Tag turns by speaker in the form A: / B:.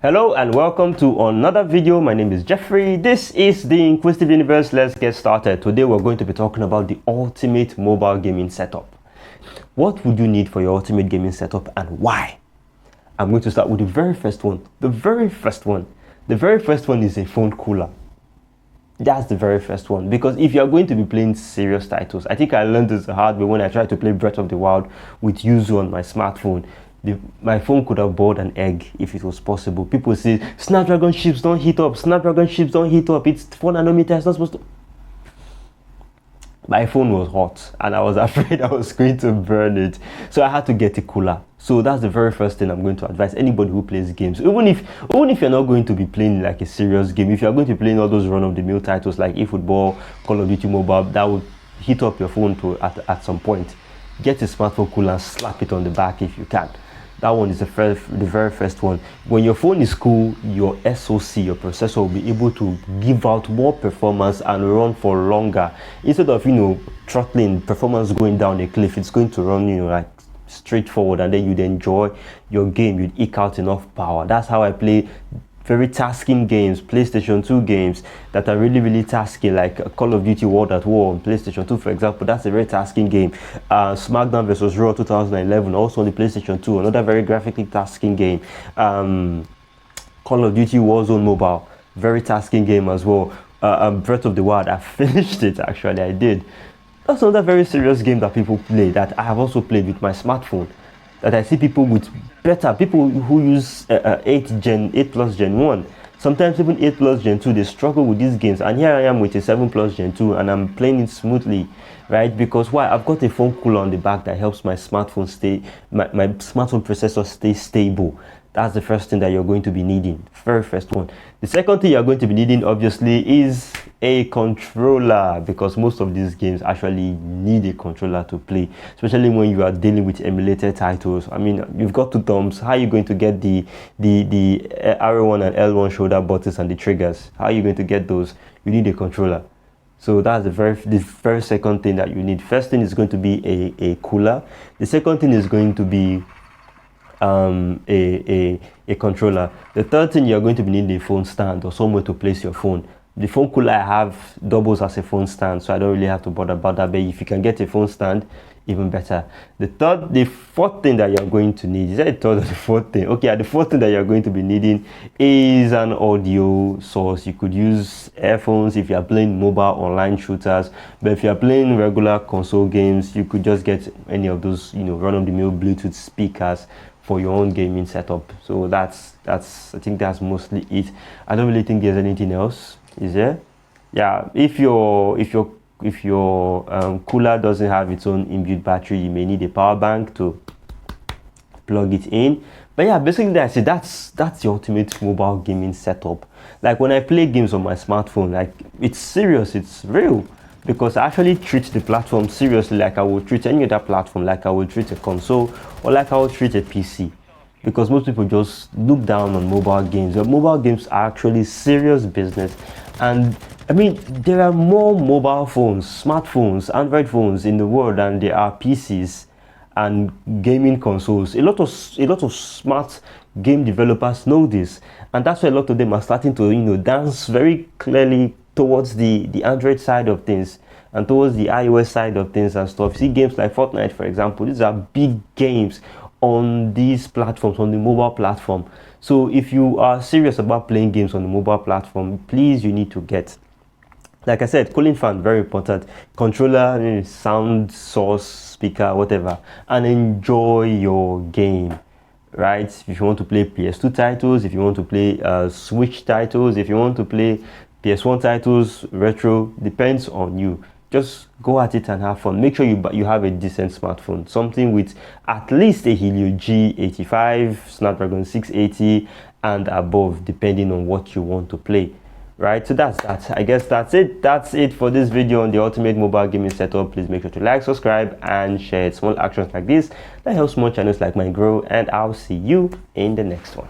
A: Hello and welcome to another video. My name is Jeffrey. This is the Inquisitive Universe. Let's get started. Today we're going to be talking about the ultimate mobile gaming setup. What would you need for your ultimate gaming setup and why? I'm going to start with the very first one. The very first one is a phone cooler. That's the very first one, because if you're going to be playing serious titles, I think I learned this the hard way when I tried to play Breath of the Wild with Yuzu on my smartphone. My phone could have boiled an egg if it was possible. People say Snapdragon chips don't heat up, Snapdragon chips don't heat up, it's 4 nanometers, it's not supposed to. My phone was hot and I was afraid I was going to burn it, so I had to get a cooler. So that's the very first thing I'm going to advise anybody who plays games. Even if you're not going to be playing like a serious game, if you're going to be playing all those run-of-the-mill titles like eFootball, Call of Duty Mobile, that would heat up your phone at some point. Get a smartphone cooler and slap it on the back if you can. That one is the very first one. When your phone is cool, your SoC, your processor, will be able to give out more performance and run for longer. Instead of, throttling, performance going down a cliff, it's going to run, like straightforward, and then you'd enjoy your game. You'd eke out enough power. That's how I play very tasking games, PlayStation 2 games that are really tasking, like Call of Duty World at War on PlayStation 2, for example. That's a very tasking game. SmackDown vs. Raw 2011, also on the PlayStation 2, another very graphically tasking game. Call of Duty Warzone Mobile, very tasking game as well. Breath of the Wild, I finished it actually, I did. That's another very serious game that people play that I have also played with my smartphone. That I see people who use 8 plus Gen 1, sometimes even 8 plus Gen 2, they struggle with these games. And here I am with a 7 plus Gen 2 and I'm playing it smoothly, right? Because why? I've got a phone cooler on the back that helps my smartphone my smartphone processor stay stable. That's the first thing that you're going to be needing. Very first one. The second thing you're going to be needing, obviously, is a controller, because most of these games actually need a controller to play, especially when you are dealing with emulated titles. I mean, you've got two thumbs. How are you going to get the R1 and L1 shoulder buttons and the triggers? How are you going to get those? You need a controller. So that's the very second thing that you need. First thing is going to be a cooler. The second thing is going to be a controller. The third thing, you're going to be needing a phone stand or somewhere to place your phone. The phone cooler I have doubles as a phone stand, so I don't really have to bother about that. But if you can get a phone stand, even better. The fourth thing that you're going to need, is that the third or the fourth thing? Okay, the fourth thing that you're going to be needing is an audio source. You could use earphones if you're playing mobile online shooters, but if you're playing regular console games, you could just get any of those, run-of-the-mill Bluetooth speakers for your own gaming setup. So that's I think that's mostly it. I don't really think there's anything else, is there? Yeah, if your cooler doesn't have its own inbuilt battery, you may need a power bank to plug it in. But yeah, basically that's the ultimate mobile gaming setup. Like when I play games on my smartphone, like it's serious, it's real, because I actually treat the platform seriously, like I would treat any other platform, like I would treat a console or like I would treat a PC. Because most people just look down on mobile games. But mobile games are actually serious business. And I mean, there are more mobile phones, smartphones, Android phones in the world than there are PCs and gaming consoles. A lot of smart game developers know this, and that's why a lot of them are starting to dance very clearly towards the Android side of things and towards the iOS side of things and stuff. See games like Fortnite, for example. These are big games on these platforms, on the mobile platform. So if you are serious about playing games on the mobile platform, please, you need to get, like I said, cooling fan, very important, controller, sound source, speaker, whatever, and enjoy your game, right? If you want to play PS2 titles, if you want to play Switch titles, if you want to play PS1 titles, retro, depends on you. Just go at it and have fun. Make sure you have a decent smartphone, something with at least a Helio G85, Snapdragon 680 and above, depending on what you want to play, right? So that's that. I guess that's it for this video on the ultimate mobile gaming setup. Please make sure to like, subscribe and share. Small actions like this that help small channels like mine grow, and I'll see you in the next one.